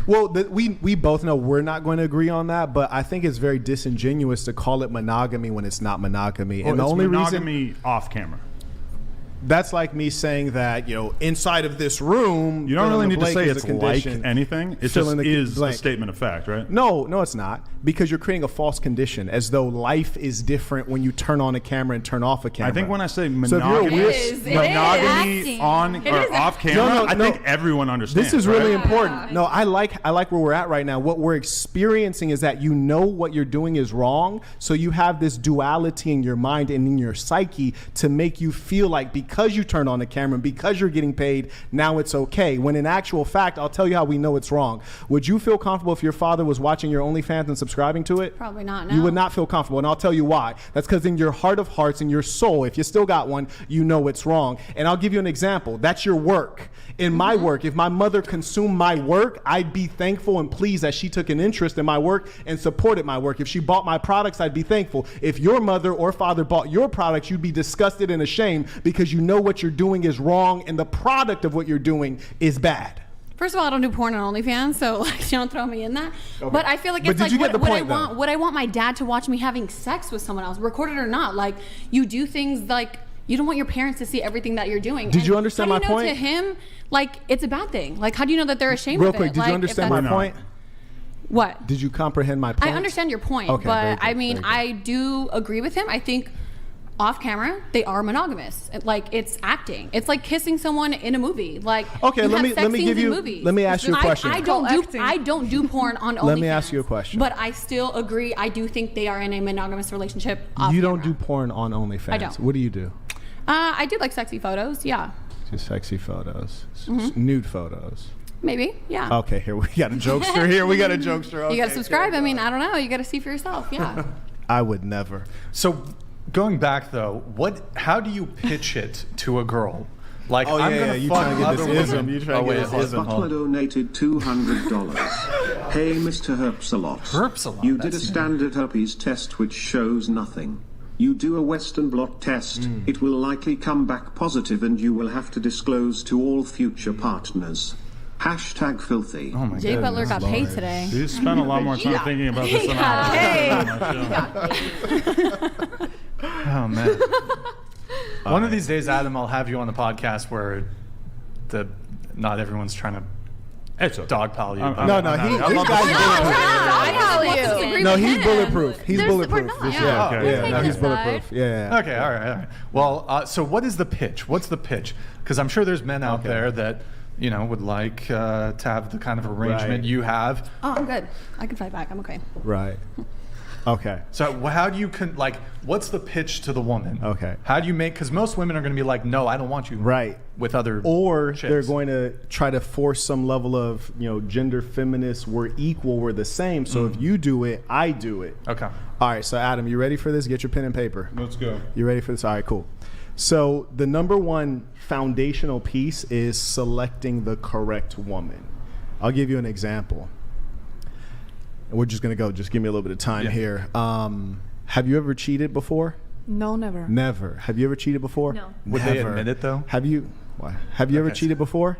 Well, we both know we're not going to agree on that, but I think it's very disingenuous to call it monogamy when it's not monogamy. Well, and the only monogamy reason off camera. That's like me saying that, inside of this room. You don't really need to say it's like anything. It just is a statement of fact, right? No, it's not. Because you're creating a false condition, as though life is different when you turn on a camera and turn off a camera. I think when I say monogamy on or off camera, I think everyone understands. This is really important. No, I like where we're at right now. What we're experiencing is that you know what you're doing is wrong, so you have this duality in your mind and in your psyche to make you feel like because you turned on the camera and because you're getting paid, now it's okay. When in actual fact, I'll tell you how we know it's wrong. Would you feel comfortable if your father was watching your OnlyFans and subscribing to it? Probably not, no. You would not feel comfortable, and I'll tell you why. That's because in your heart of hearts, in your soul, if you still got one, you know it's wrong. And I'll give you an example. That's your work. In my work, if my mother consumed my work, I'd be thankful and pleased that she took an interest in my work and supported my work. If she bought my products, I'd be thankful. If your mother or father bought your products, you'd be disgusted and ashamed because you know what you're doing is wrong and the product of what you're doing is bad. First of all, I don't do porn on OnlyFans, so don't throw me in that. Okay. But I feel like it's like what I want my dad to watch me having sex with someone else, recorded or not. Like, you do things like you don't want your parents to see everything that you're doing. Did you understand my point? To him, like, it's a bad thing. Like, how do you know that they're ashamed of it? Real quick, did you understand my point? What? Did you comprehend my point? I understand your point, but I mean, I do agree with him. I think off camera, they are monogamous. Like, it's acting. It's like kissing someone in a movie. Like, okay, let me ask you a question. I don't do porn on OnlyFans. Let me ask you a question. But I still agree. I do think they are in a monogamous relationship. You don't do porn on OnlyFans. I don't. What do you do? I do like sexy photos. Yeah. Just sexy photos, nude photos. Maybe, yeah. Okay, here we got a jokester. Okay, you got to subscribe. I mean, I don't know. You got to see for yourself. Yeah. I would never. So, going back though, how do you pitch it to a girl? Like, I'm gonna fuck other women. Butler donated $200. Hey, Mr. Herpsalot. You did a standard herpes test which shows nothing. You do a Western blot test, it will likely come back positive and you will have to disclose to all future partners. Hashtag filthy. Oh my Jay Butler got paid today. You spent a lot more time thinking about this than I did. Oh, man. One of these days, Adam, I'll have you on the podcast where not everyone's trying to dogpile you. He's bulletproof. He's bulletproof. He's bulletproof. Yeah. Okay, all right. Well, so what is the pitch? What's the pitch? Because I'm sure there's men out there that would like to have the kind of arrangement you have. Oh, I'm good. I can fight back. I'm okay. Right. Okay. So how do you what's the pitch to the woman? Okay. How do you because most women are going to be like, no, I don't want you. Right. With other chicks. They're going to try to force some level of, gender feminist, we're equal, we're the same. So if you do it, I do it. Okay. All right. So Adam, you ready for this? Get your pen and paper. Let's go. You ready for this? All right, cool. So the number one foundational piece is selecting the correct woman. I'll give you an example. We're just going to go. Just give me a little bit of time here. Have you ever cheated before? No, never. Never. Have you ever cheated before? No. Would they admit it, though? Have you ever cheated before?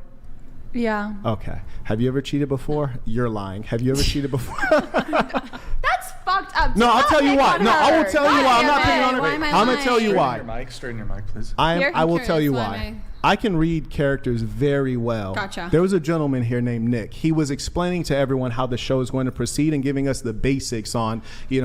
Yeah. Okay. Have you ever cheated before? You're lying. Have you ever cheated before? That's fucked up. No, I'll tell you why. No, I will tell you why. I'm not picking on her. I'm going to tell you why. Straighten your mic, please. I will tell you why. I can read characters very well. Gotcha. There was a gentleman here named Nick. He was explaining to everyone how the show is going to proceed and giving us the basics on,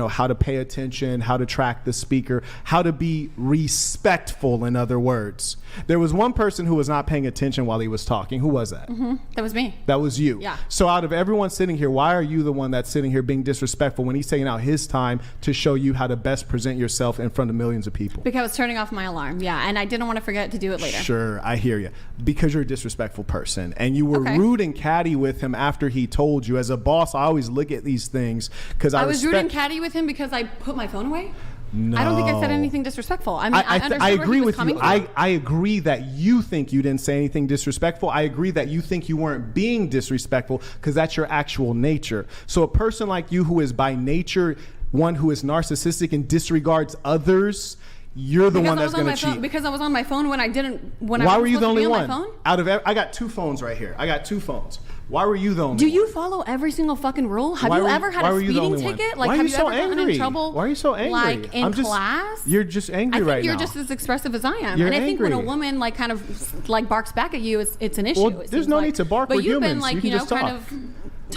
how to pay attention, how to track the speaker, how to be respectful, in other words. There was one person who was not paying attention while he was talking. Who was that? That was me. That was you. Yeah. So out of everyone sitting here, why are you the one that's sitting here being disrespectful when he's taking out his time to show you how to best present yourself in front of millions of people? Because I was turning off my alarm. Yeah, and I didn't want to forget to do it later. Sure, I hear you. Because you're a disrespectful person. And you were rude and catty with him after he told you. As a boss, I always look at these things because I was rude and catty with him because I put my phone away? No. I don't think I said anything disrespectful. I mean, I agree with you. From. I agree that you think you didn't say anything disrespectful. I agree that you think you weren't being disrespectful because that's your actual nature. So a person like you who is by nature one who is narcissistic and disregards others, you're the one that's going to cheat. Because I was on my phone when I didn't. Why were you the only one? I got two phones right here. I got two phones. Why were you the only Do one? you follow every single fucking rule? Have you ever had a speeding ticket? Like, have you ever gotten in trouble? Why are you so angry? Like in class? You're just angry right now. I think you're just as expressive as I am. You're and I think angry. when a woman like kind of like barks back at you, it's an issue. Well, there's no need to bark. We're humans. But you've been like, you know, kind of.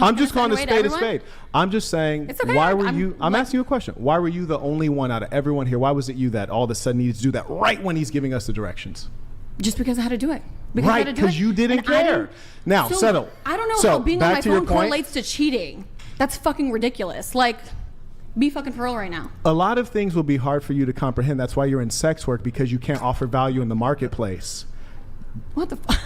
I'm just calling a spade a spade. I'm just saying, okay. why were you? I'm asking you a question. Why were you the only one out of everyone here? Why was it you that all of a sudden needed to do that right when he's giving us the directions? Just because I had to do it. Right, because you didn't care. Now, settle. I don't know how being on my phone correlates to cheating. That's fucking ridiculous. Like, be fucking for real right now. A lot of things will be hard for you to comprehend. That's why you're in sex work, because you can't offer value in the marketplace. What the fuck?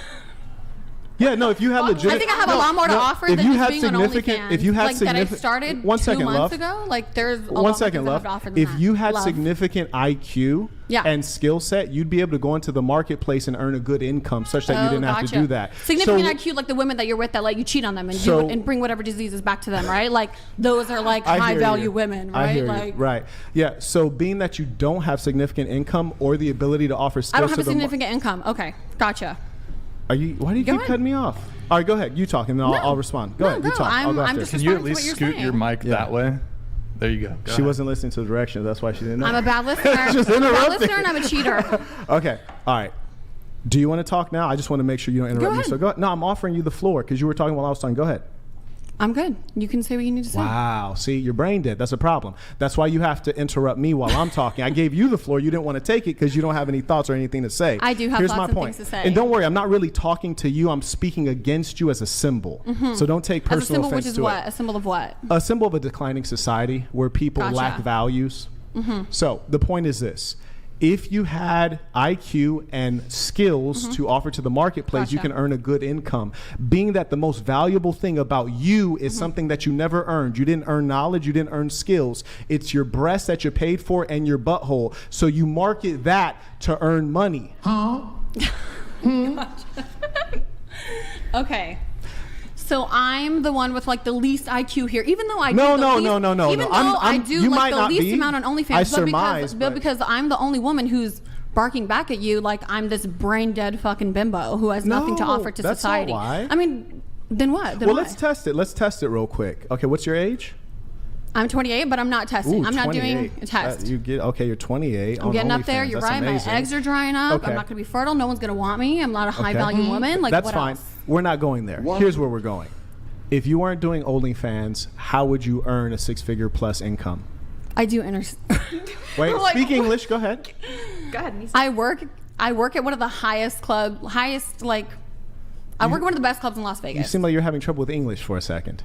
Yeah, no, if you had legit... I think I have a lot more to offer than just being on OnlyFans. If you had like that I started 2 months ago, like there's a lot more to offer than If that. you had significant IQ Yeah. and skill set, you'd be able to go into the marketplace and earn a good income such that you didn't have to do that. Significant IQ, like the women that you're with that let you cheat on them and and bring whatever diseases back to them, right? Like those are like high value women, right? I hear you. Right. Yeah. So being that you don't have significant income or the ability to offer skills, I don't have a significant income. Okay, gotcha. Why do you keep cutting me off? All right, go ahead. You talk, and then I'll respond. Go ahead. You talk. I'll go after. Just Can you at least scoot your mic that way? There you go. She wasn't listening to the directions. That's why she didn't know. I'm a bad listener. Just I'm a bad listener, and I'm a cheater. Okay. All right. Do you want to talk now? I just want to make sure you don't interrupt me. So go ahead. No, I'm offering you the floor because you were talking while I was talking. Go ahead. I'm good. You can say what you need to say. Wow. See, your brain dead. That's a problem. That's why you have to interrupt me while I'm talking. I gave you the floor. You didn't want to take it because you don't have any thoughts or anything to say. I do have lots of things to say. And don't worry, I'm not really talking to you. I'm speaking against you as a symbol. So don't take personal offense to it. Which is what? A symbol of what? A symbol of a declining society where people lack values. So the point is this. If you had IQ and skills to offer to the marketplace, you can earn a good income. Being that the most valuable thing about you is something that you never earned. You didn't earn knowledge. You didn't earn skills. It's your breast that you're paid for and your butthole. So you market that to earn money. Okay. So I'm the one with like the least IQ here, even though I no. Even though I do like the least amount on OnlyFans, but because I'm the only woman who's barking back at you, like I'm this brain dead fucking bimbo who has nothing to offer to society. Not why. I mean, then what? Let's test it. Let's test it real quick. Okay, what's your age? I'm 28, but I'm not testing. I'm not doing a test. You're 28. I'm getting up there. You're right. Amazing. My eggs are drying up. I'm not going to be fertile. No one's going to want me. I'm not a high value woman. Like, that's what fine. Else? We're not going there. Here's where we're going. If you weren't doing OnlyFans, how would you earn a 6-figure plus income? I do Wait, speak English. Go ahead. Go ahead, Nisa. I work at one of the I work at one of the best clubs in Las Vegas. You seem like you're having trouble with English for a second.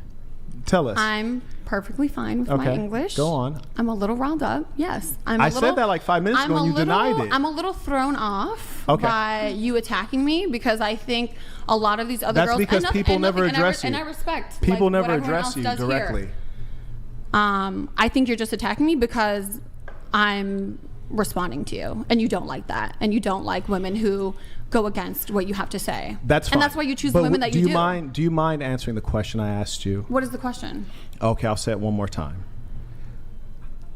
Tell us. I'm perfectly fine with my English. Go on. I'm a little riled up. Yes. I said that like 5 minutes ago and you denied it. I'm a little thrown off by you attacking me because I think a lot of these other girls... That's because people never address you. And I respect people never address you directly. I think you're just attacking me because I'm responding to you and you don't like that. And you don't like women who go against what you have to say. That's fine. And that's why you choose the women that you do. Do you mind answering the question I asked you? What is the question? Okay, I'll say it one more time.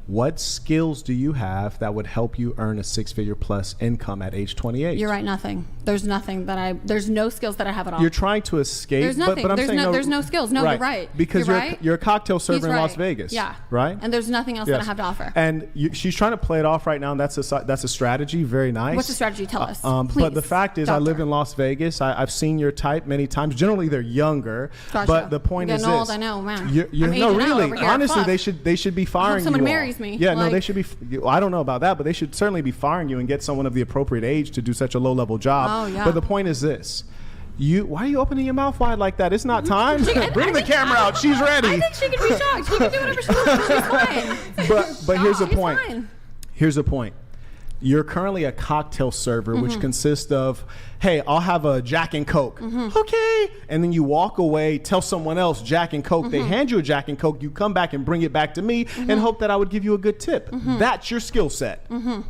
What skills do you have that would help you earn a 6-figure plus income at age 28? You're right, nothing. There's no skills that I have at all. You're trying to escape. There's nothing. But I'm saying there's no skills. No, you're right. Because you're a cocktail server in Las Vegas. Yeah. Right? And there's nothing else that I have to offer. And she's trying to play it off right now, and that's a strategy. Very nice. What's the strategy? Tell us, please. But the fact is, I live in Las Vegas. I've seen your type many times. Generally, they're younger. Gotcha. But the point is this. Old, I know, man. No, really. Honestly, they should be firing you. Someone marries me. Yeah, no, they should be. I don't know about that, but they should certainly be firing you and get someone of the appropriate age to do such a low-level job. Oh, yeah. But the point is this. Why are you opening your mouth wide like that? It's not time. Bring the camera out. She's ready. I think she can be shocked. She can do whatever she wants. She's fine. But here's the point. Fine. Here's the point. You're currently a cocktail server, which consists of, hey, I'll have a Jack and Coke. Okay. And then you walk away, tell someone else Jack and Coke. They hand you a Jack and Coke. You come back and bring it back to me and hope that I would give you a good tip. That's your skill set. And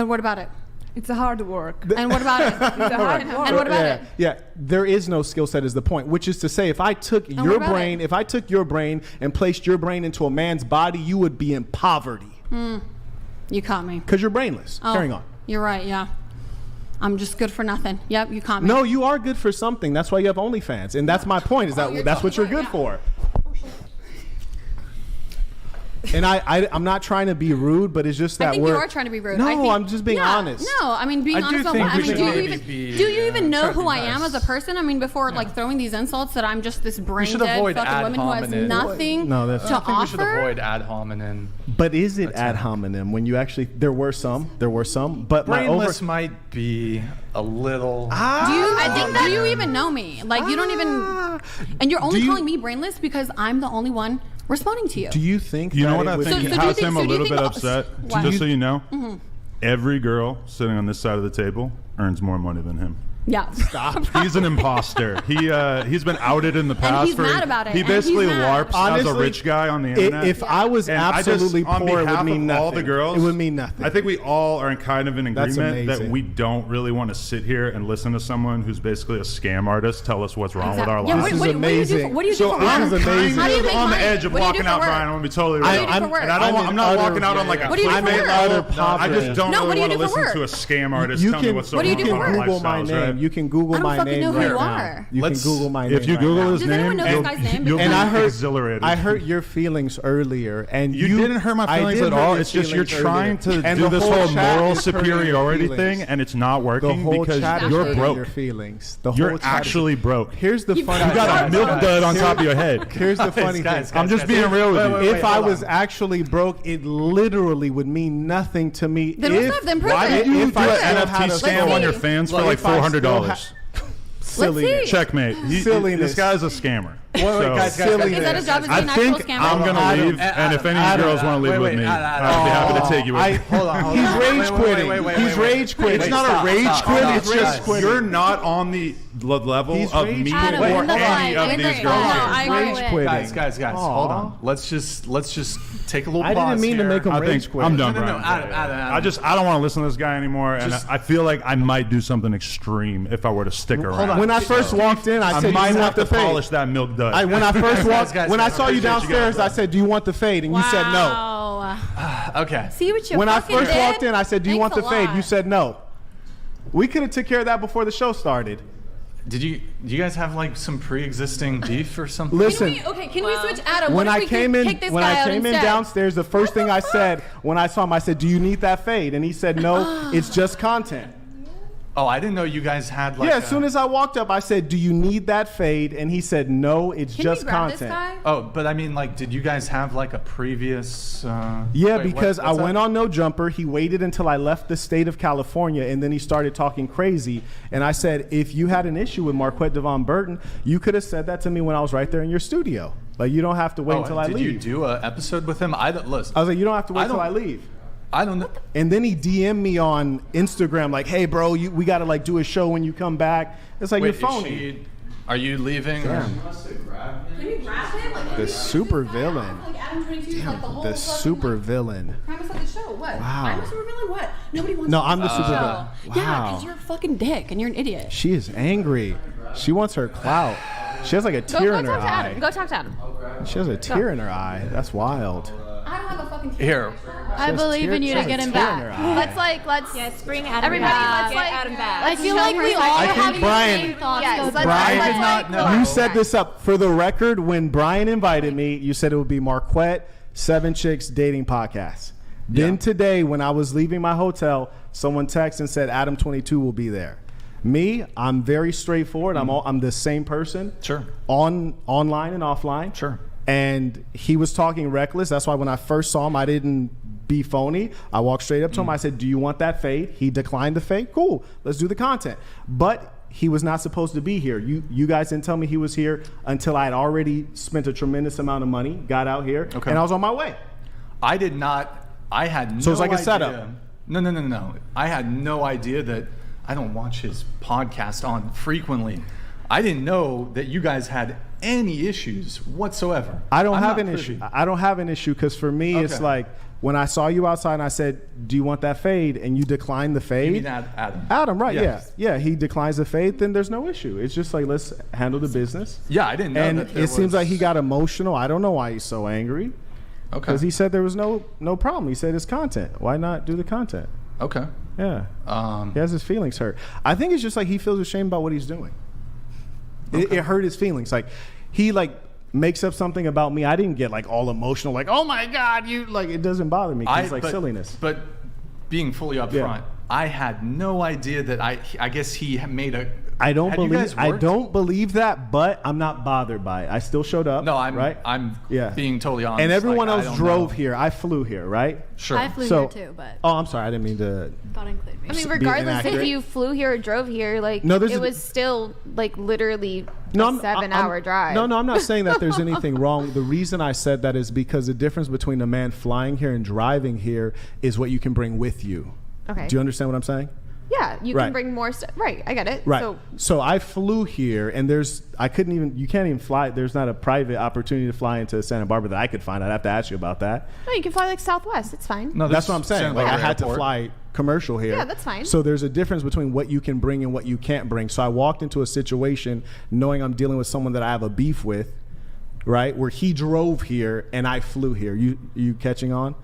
what about it? It's a hard work. And what about it? It's a hard work. And what about it? Yeah, there is no skill set is the point, which is to say if I took your brain and placed your brain into a man's body, you would be in poverty. You caught me. Because you're brainless. Carrying on. You're right, yeah. I'm just good for nothing. Yep, you caught me. No, you are good for something. That's why you have OnlyFans, and that's my point. Is that's what you're good for. And I'm not trying to be rude, but it's just that I think you are trying to be rude. No, I'm just being honest. No, I mean being honest about what. I mean, do you even know who I am as a person? I mean, before like throwing these insults that I'm just this brain dead fucking woman who has nothing to offer. I think we should avoid ad hominem. But is it ad hominem when you actually? There were some, but brainless might be a little. Do you even know me? Like you don't even, and you're only calling me brainless because I'm the only one responding to you. Do you think? You know what I think has him a little bit upset? Just so you know, every girl sitting on this side of the table earns more money than him. Yeah. Stop. He's an imposter. He's been outed in the past. And he's mad about it. He basically LARPs as a rich guy on the internet. If I was absolutely poor, it would mean nothing. All the girls, it would mean nothing. I think we all are kind of in agreement that we don't really want to sit here and listen to someone who's basically a scam artist tell us what's wrong with our lives. This is amazing. What do you do for work? I'm kind of on the edge of walking out, Brian. I'm going to be totally real. I'm not walking out on like a clickbait. I just don't really want to listen to a scam artist tell me what's so wrong with our lifestyles. You can Google my name know who right you now. are. You can Google my name. If you Google his name, you'll be exhilarated. I hurt your feelings earlier, and you didn't hurt my feelings at all. It's just you're trying to do this whole moral superiority thing, and it's not working because you're broke. Your feelings. You're actually broke. Here's the funny. You got a milk dud on top of your head. Here's the funny thing. I'm just being real with you. If I was actually broke, it literally would mean nothing to me. Then let's have them prove it. Why did you do an NFT scam on your fans for like $400? Silliness. Checkmate. This guy's a scammer. Guys, is that his job as an actual scammer? I'm going to leave, and if any girls want to leave with me, I'd be happy to take you with me. Hold on. He's rage quitting. He's rage quitting. It's not a rage quit. It's just you're not on the level of me or any of these girls. Rage quitting. Guys, hold on. Let's just take a little pause. I didn't mean to make him rage quit. I'm done, Brian. I don't want to listen to this guy anymore, and I feel like I might do something extreme if I were to stick around. When I first walked in, I said, "I might have to polish that milk dud." When I first walked, when I saw you downstairs, I said, "Do you want the fade?" And you said no. Okay. See what you. When I first walked in, I said, "Do you want the fade?" You said no. We could have took care of that before the show started. Do you guys have like some pre-existing beef or something? Listen. Can we switch Adam? When I came in downstairs, the first thing I said when I saw him, I said, "Do you need that fade?" And he said, "No, it's just content." Oh, I didn't know you guys had like. Yeah, as soon as I walked up, I said, "Do you need that fade?" And he said, "No, it's just content." This guy? Oh, but I mean, like, did you guys have like a previous? Because I went on No Jumper. He waited until I left the state of California, and then he started talking crazy. And I said, "If you had an issue with Marquette Devon Burton, you could have said that to me when I was right there in your studio. Like, you don't have to wait until I leave." Did you do an episode with him? Listen. I was like, "You don't have to wait until I leave." I don't know. And then he DM'd me on Instagram like, "Hey, bro, we got to like do a show when you come back." It's like, you're phony. Are you leaving? Can you grab him? The super villain. Damn, the super villain. Premise of the show. What? Wow. I'm the super villain? What? Nobody wants. No, I'm the super villain. Wow. Yeah, because you're a fucking dick and you're an idiot. She is angry. She wants her clout. She has like a tear in her eye. Go talk to Adam. She has a tear in her eye. That's wild. I don't have a fucking tear. Here. I believe in you to get him back. Let's bring Adam back. Let's Adam back. I feel like we all have the same thoughts. Yes, Brian did not know. You set this up for the record. When Brian invited me, you said it would be Marquette 7 Chicks Dating Podcast. Then today, when I was leaving my hotel, someone texted and said Adam22 will be there. Me, I'm very straightforward. I'm the same person. Sure. Online and offline. Sure. And he was talking reckless. That's why when I first saw him, I didn't be phony. I walked straight up to him. I said, "Do you want that fade?" He declined the fade. Cool. Let's do the content. But he was not supposed to be here. You guys didn't tell me he was here until I had already spent a tremendous amount of money, got out here, and I was on my way. I did not. I had no idea. So it's like a setup. No. I had no idea that. I don't watch his podcast on frequently. I didn't know that you guys had any issues whatsoever. I don't have an issue. I don't have an issue because for me, it's like when I saw you outside and I said, "Do you want that fade?" and you declined the fade. You mean Adam? Adam, right? Yes. Yeah. He declines the fade. Then there's no issue. It's just like, let's handle the business. Yeah, I didn't know. And it seems like he got emotional. I don't know why he's so angry. Okay. Because he said there was no problem. He said it's content. Why not do the content? Okay. Yeah. He has his feelings hurt. I think it's just like he feels ashamed about what he's doing. Okay. It hurt his feelings. Like he makes up something about me. I didn't get like all emotional, like, oh my God, you like. It doesn't bother me. It's like silliness. But being fully upfront, I had no idea that I guess he made a. I don't believe that, but I'm not bothered by it. I still showed up. No, I'm being totally honest. And everyone else drove here. I flew here, right? Sure. I flew here too, but. Oh, I'm sorry. I didn't mean to. Don't include me. I mean, regardless if you flew here or drove here, like it was still like literally a 7-hour drive. No, I'm not saying that there's anything wrong. The reason I said that is because the difference between a man flying here and driving here is what you can bring with you. Okay. Do you understand what I'm saying? Yeah, you can bring more stuff. Right, I get it. Right. So I flew here, and you can't even fly. There's not a private opportunity to fly into Santa Barbara that I could find. I'd have to ask you about that. No, you can fly like Southwest. It's fine. No, that's what I'm saying. Like I had to fly commercial here. Yeah, that's fine. So there's a difference between what you can bring and what you can't bring. So I walked into a situation knowing I'm dealing with someone that I have a beef with, right? Where he drove here and I flew here. You catching on?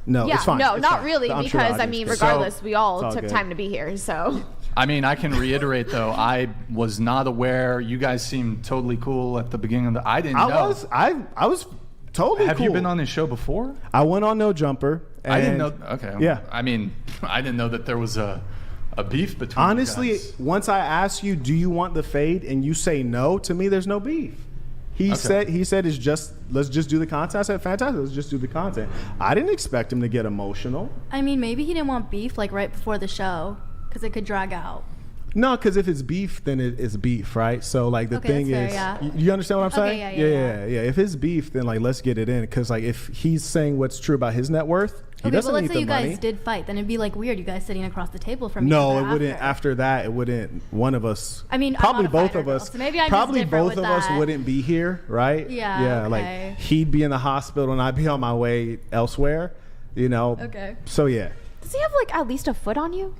No, it's fine. No, it's not fine. really, because I mean, regardless, we all took time to be here. So. I mean, I can reiterate though, I was not aware. You guys seemed totally cool at the beginning of I didn't know. I was totally cool. Have you been on this show before? I went on No Jumper. I didn't know. Okay. Yeah. I mean, I didn't know that there was a beef between Honestly, you guys. Once I ask you, do you want the fade, and you say no, to me, there's no beef. He said it's just, let's just do the content. I said, fantastic, let's just do the content. I didn't expect him to get emotional. I mean, maybe he didn't want beef like right before the show because it could drag out. No, because if it's beef, then it's beef, right? So like the thing is, you understand what I'm saying? Yeah. If it's beef, then like let's get it in, because like if he's saying what's true about his net worth, he doesn't need the money. Let's say you guys did fight, then it'd be like weird, you guys sitting across the table from each other. No, it wouldn't. After that, it wouldn't. One of us. I mean, probably I'm not a both of girl, us. so maybe I'm probably just different both with of us that. wouldn't be here, right? Yeah. Like he'd be in the hospital and I'd be on my way elsewhere. You know. Okay. So yeah. Does he have like at least a foot on you?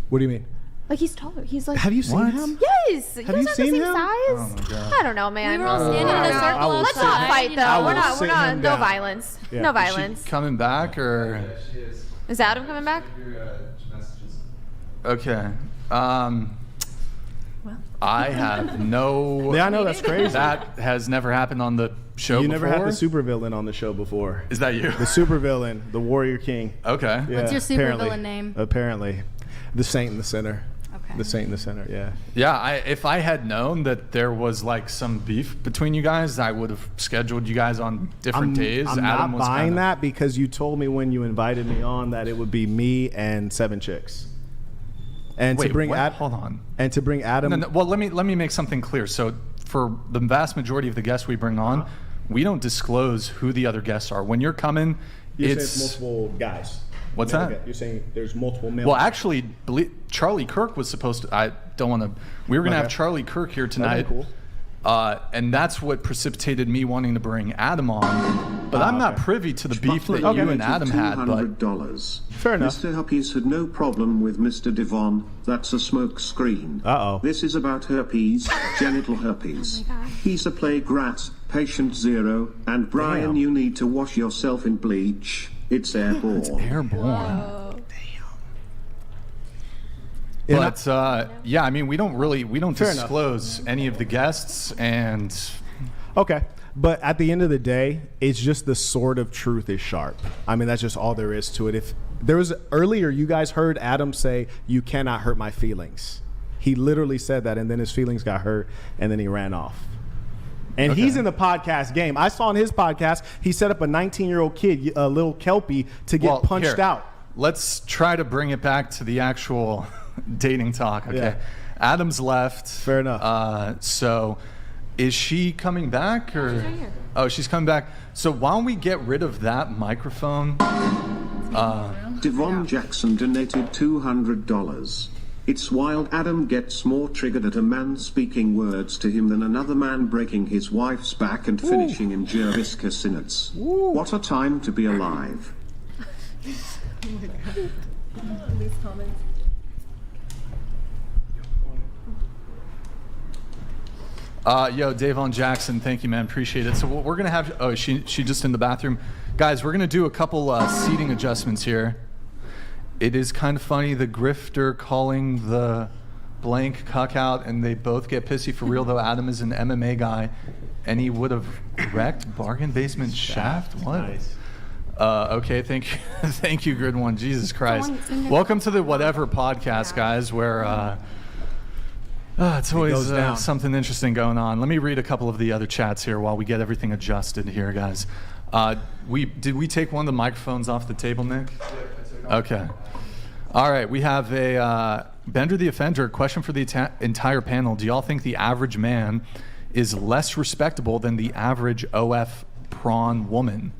What do you mean? Like he's taller. He's like. Have you seen him? Yes. Have you seen him? Size? Oh my God. I don't know, man. We were all standing in a circle. Let's not fight though. We're not. No violence. Yeah. No violence. Is she coming back or? She is. Is Adam coming back? Messages. Okay. I have no. Yeah, I know, that's crazy. That has never happened on the show before. You never had the supervillain on the show before. Is that you? The supervillain, the Warrior King. Okay. Yeah, What's your supervillain name? Apparently, the Saint in the Center. Okay. The Saint in the Center. Yeah. Yeah. If I had known that there was like some beef between you guys, I would have scheduled you guys on different days. I'm Adam not was buying that because you told me when you invited me on that it would be me and 7 chicks. And Wait, to bring hold on. And to bring Adam. No. Well, let me make something clear. So for the vast majority of the guests we bring on, we don't disclose who the other guests are. When you're coming, it's multiple guys. What's that? You're saying there's multiple male. Well, actually, Charlie Kirk was supposed to. I don't want to. We were going to have Charlie Kirk here tonight. Cool. And that's what precipitated me wanting to bring Adam on. But I'm not privy to the beef that you and Adam had. But $200. Fair enough. Mr. Huppies had no problem with Mr. Devon. That's a smoke screen. Uh-oh. This is about herpes, genital herpes. He's a plague rat, patient 0, and Brian, Damn. you need to wash yourself in bleach. It's airborne. it's airborne. Whoa. But yeah, I mean, we don't disclose any of the guests, and Okay. But at the end of the day, it's just the sword of truth is sharp. I mean, that's just all there is to it. If there was earlier, you guys heard Adam say, "You cannot hurt my feelings." He literally said that, and then his feelings got hurt, and then he ran off. And he's in the podcast game. I saw on his podcast, he set up a 19-year-old kid, a little Kelpie, to get punched out. Let's try to bring it back to the actual dating talk. Okay. Yeah. Adam's left. Fair enough. So is she coming back or? She's right here. Oh, she's coming back. So why don't we get rid of that microphone? Devon Jackson donated $200. It's wild Adam gets more triggered at a man speaking words to him than another man breaking his wife's back and finishing in Jervis Cassinets. What a time to be alive. These comments. Yo, Davon Jackson, thank you, man. Appreciate it. So what we're gonna have. Oh, she just in the bathroom, guys. We're gonna do a couple seating adjustments here. It is kind of funny, the grifter calling the blank cuck out, and they both get pissy for real, though Adam is an MMA guy, and he would have wrecked Bargain Basement Shaft? What? Nice. Okay, thank you. Thank you, Grid One. Jesus Christ. Welcome to the Whatever podcast, guys, where it's always something interesting going on. Let me read a couple of the other chats here while we get everything adjusted here, guys. Did we take one of the microphones off the table, Nick? Okay. All right, we have a Bender the Offender question for the entire panel. Do y'all think the average man is less respectable than the average OF prawn woman?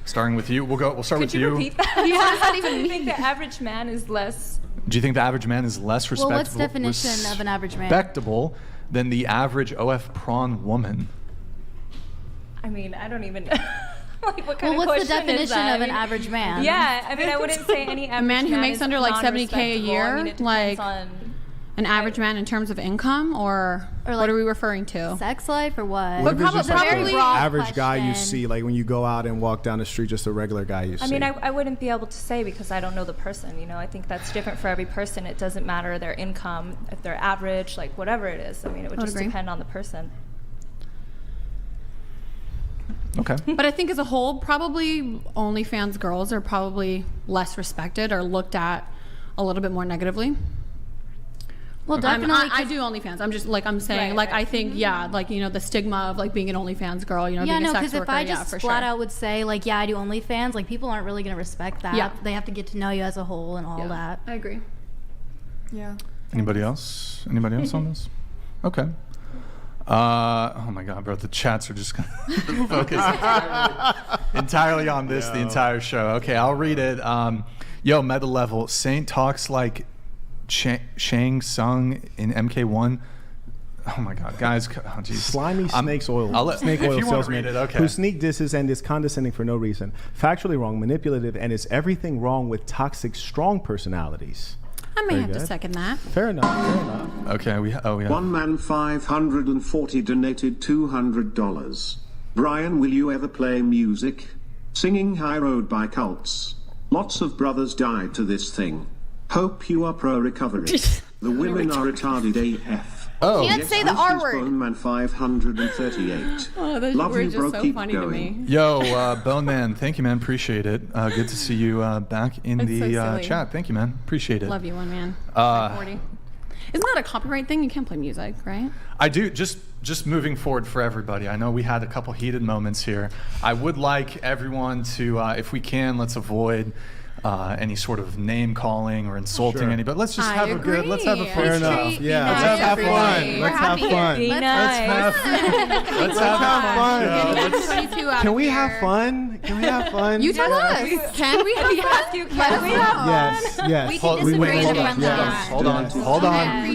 Starting with you. We'll start with you. Could you repeat that? Yeah, what does that even mean? I think the average man is less... Do you think the average man is less respectable? Well, what's the definition of an average man? Respectable than the average OF prawn woman? I mean, I don't even know. Like, what kind of what's the definition of an average man? Yeah, I mean, I wouldn't say any average man who makes under like $70K a year. I mean, it depends on an average man in terms of income, or like what are we referring to? Sex life or what? But probably average guy you see, like when you go out and walk down the street, just a regular guy you see. I mean, I wouldn't be able to say because I don't know the person. You know, I think that's different for every person. It doesn't matter their income, if they're average, like whatever it is. I mean, it would just depend on the person. Okay. But I think as a whole, probably OnlyFans girls are probably less respected or looked at a little bit more negatively. Well, definitely. I do OnlyFans. I'm just like I'm saying, I think, like the stigma of like being an OnlyFans girl, being a sex worker. Yeah, no, because if I just flat out would say like, I do OnlyFans, like people aren't really going to respect that. Yeah. They have to get to know you as a whole and all that. I agree. Yeah. Anybody else? Anybody else on this? Okay. Oh my God, bro! The chats are just going to focus entirely on this the entire show. Okay, I'll read it. Meta level. Saint talks like Shang Tsung in MK1. Oh my God, guys! Oh, slimy snake's oil. I'll let snake oil salesman who sneak disses and is condescending for no reason, factually wrong, manipulative, and is everything wrong with toxic, strong personalities. I may have to second that. Fair enough. Okay, we have One man 540 donated $200. Brian, will you ever play music? Singing High Road by Cults. Lots of brothers died to this thing. Hope you are pro-recovery. The women are retarded AF. Oh, you can't say the R word. Bone Man 538. Oh, those words are so funny to me. Yo, Bone Man, thank you, man. Appreciate it. Good to see you back in the chat. Thank you, man. Appreciate it. Love you, one man. 40. Isn't that a copyright thing? You can't play music, right? I do. Just moving forward for everybody. I know we had a couple heated moments here. I would like everyone to, if we can, let's avoid any sort of name calling or insulting anybody. Let's just have a good. Let's have a fun. Fair enough. Yeah. Let's have fun. Let's have fun. Let's have fun. Can we have fun? Can we have fun? You tell us. Can we have fun? Let us have fun. Yes. We can disagree differently.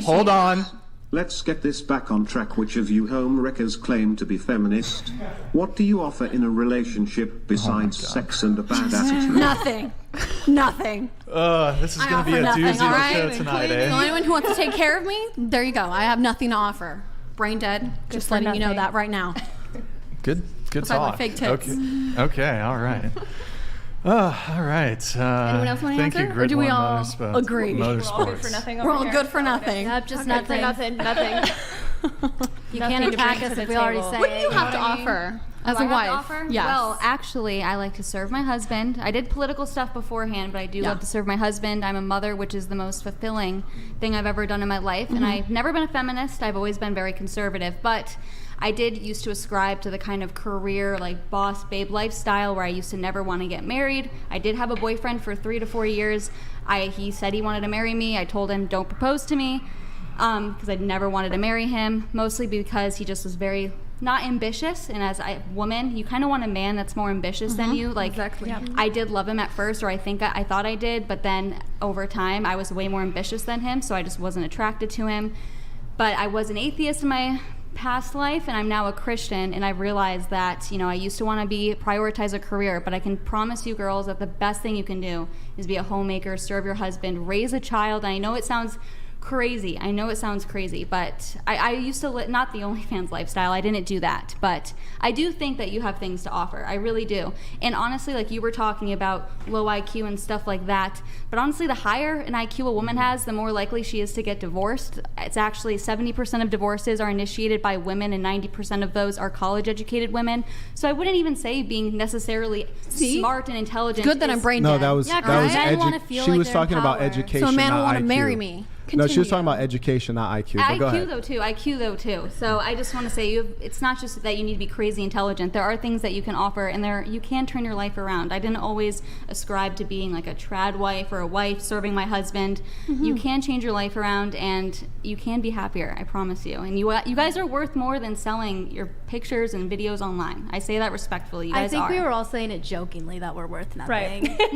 Hold on. Let's get this back on track. Which of you home wreckers claim to be feminist? What do you offer in a relationship besides sex and a bad attitude? Nothing. This is going to be a doozy of a show tonight, The only one who wants to take care of me, there you go. I have nothing to offer. Brain dead. Just letting you know that right now. Good talk. My fake tits. Okay, all right. All right. Anyone else want to answer? Thank you, or do we all agree? Motorsports. We're all good for nothing. Yep, just nothing. You can't attack us if we already say it. What do you have to offer as a wife? Yes. Well, actually, I like to serve my husband. I did political stuff beforehand, but I do love to serve my husband. I'm a mother, which is the most fulfilling thing I've ever done in my life. And I've never been a feminist. I've always been very conservative. But I did used to ascribe to the kind of career, like boss babe lifestyle where I used to never want to get married. I did have a boyfriend for 3 to 4 years. He said he wanted to marry me. I told him, don't propose to me, because I never wanted to marry him, mostly because he just was very not ambitious. And as a woman, you kind of want a man that's more ambitious than you. Like, exactly. I did love him at first, or I thought I did, but then over time, I was way more ambitious than him, so I just wasn't attracted to him. But I was an atheist in my past life, and I'm now a Christian, and I've realized that I used to want to prioritize a career, but I can promise you girls that the best thing you can do is be a homemaker, serve your husband, raise a child. And I know it sounds crazy. I know it sounds crazy, but I used to not the OnlyFans lifestyle. I didn't do that, but I do think that you have things to offer. I really do. And honestly, like you were talking about low IQ and stuff like that, but honestly, the higher an IQ a woman has, the more likely she is to get divorced. It's actually 70% of divorces are initiated by women, and 90% of those are college-educated women. So I wouldn't even say being necessarily smart and intelligent. Good that I'm brain dead. No, that was she was talking about education. So a man will want to marry me. Continue. No, she was talking about education, not IQ. IQ though too. So I just want to say, it's not just that you need to be crazy intelligent. There are things that you can offer, and you can turn your life around. I didn't always ascribe to being like a trad wife or a wife serving my husband. You can change your life around, and you can be happier. I promise you. And you guys are worth more than selling your pictures and videos online. I say that respectfully. You guys I think are. we were all saying it jokingly that we're worth nothing. Right.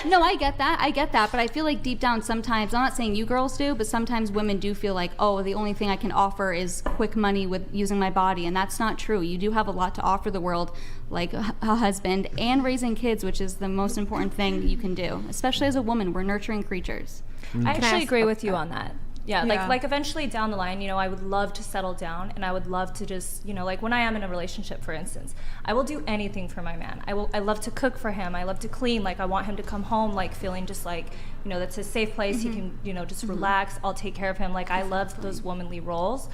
No, I get that. I get that. But I feel like deep down sometimes, I'm not saying you girls do, but sometimes women do feel like, oh, the only thing I can offer is quick money with using my body. And that's not true. You do have a lot to offer the world, like a husband and raising kids, which is the most important thing you can do. Especially as a woman, we're nurturing creatures. I actually agree with you on that. Yeah, like eventually down the line, I would love to settle down, and I would love to just, like when I am in a relationship, for instance, I will do anything for my man. I love to cook for him. I love to clean. Like I want him to come home like feeling just like, that's his safe place. He can, just relax. I'll take care of him. Like I love those womanly roles.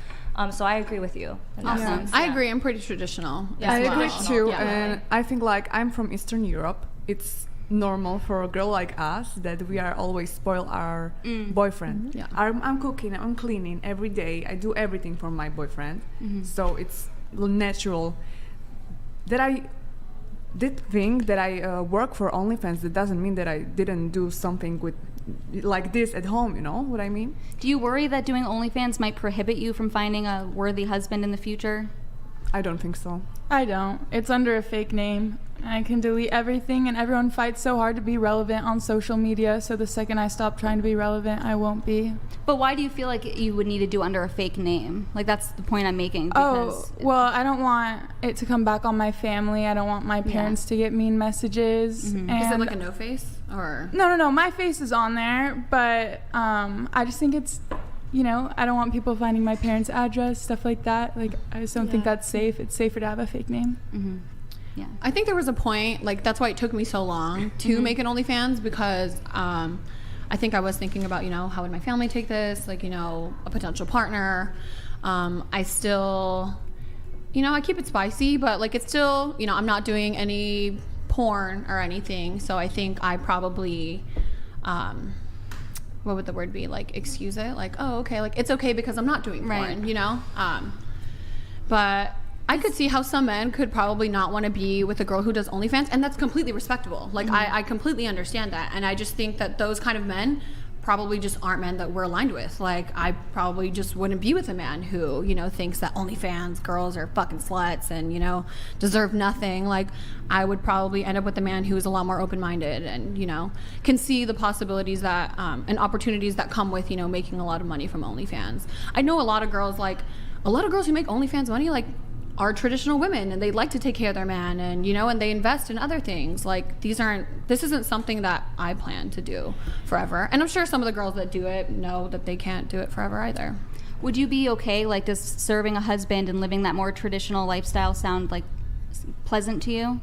So I agree with you. Awesome. I agree. I'm pretty traditional. I agree too. And I think like I'm from Eastern Europe. It's normal for a girl like us that we are always spoil our boyfriend. I'm cooking, I'm cleaning every day. I do everything for my boyfriend. So it's natural that I did think that I work for OnlyFans. That doesn't mean that I didn't do something with like this at home. You know what I mean? Do you worry that doing OnlyFans might prohibit you from finding a worthy husband in the future? I don't think so. I don't. It's under a fake name. I can delete everything, and everyone fights so hard to be relevant on social media, so the second I stop trying to be relevant, I won't be. But why do you feel like you would need to do under a fake name? Like, that's the point I'm making. Well, I don't want it to come back on my family. I don't want my parents to get mean messages. And is it like a no face? Or No. My face is on there, but I just think it's, I don't want people finding my parents' address, stuff like that. Like, I just don't think that's safe. It's safer to have a fake name. Yeah. I think there was a point, like that's why it took me so long to make an OnlyFans, because I think I was thinking about, how would my family take this? Like, a potential partner. I still, I keep it spicy, but like it's still, I'm not doing any porn or anything. So I think I probably, what would the word be? Like excuse it. Like, oh, okay. Like it's okay because I'm not doing porn, but I could see how some men could probably not want to be with a girl who does OnlyFans, and that's completely respectable. Like, I completely understand that. And I just think that those kind of men probably just aren't men that we're aligned with. Like, I probably just wouldn't be with a man who, thinks that OnlyFans girls are fucking sluts and, deserve nothing. Like, I would probably end up with a man who's a lot more open-minded and, can see the possibilities that, and opportunities that come with, making a lot of money from OnlyFans. I know a lot of girls who make OnlyFans money, like, are traditional women, and they like to take care of their man, and and they invest in other things. Like this isn't something that I plan to do forever, and I'm sure some of the girls that do it know that they can't do it forever either. Would you be okay, like, does serving a husband and living that more traditional lifestyle sound like pleasant to you?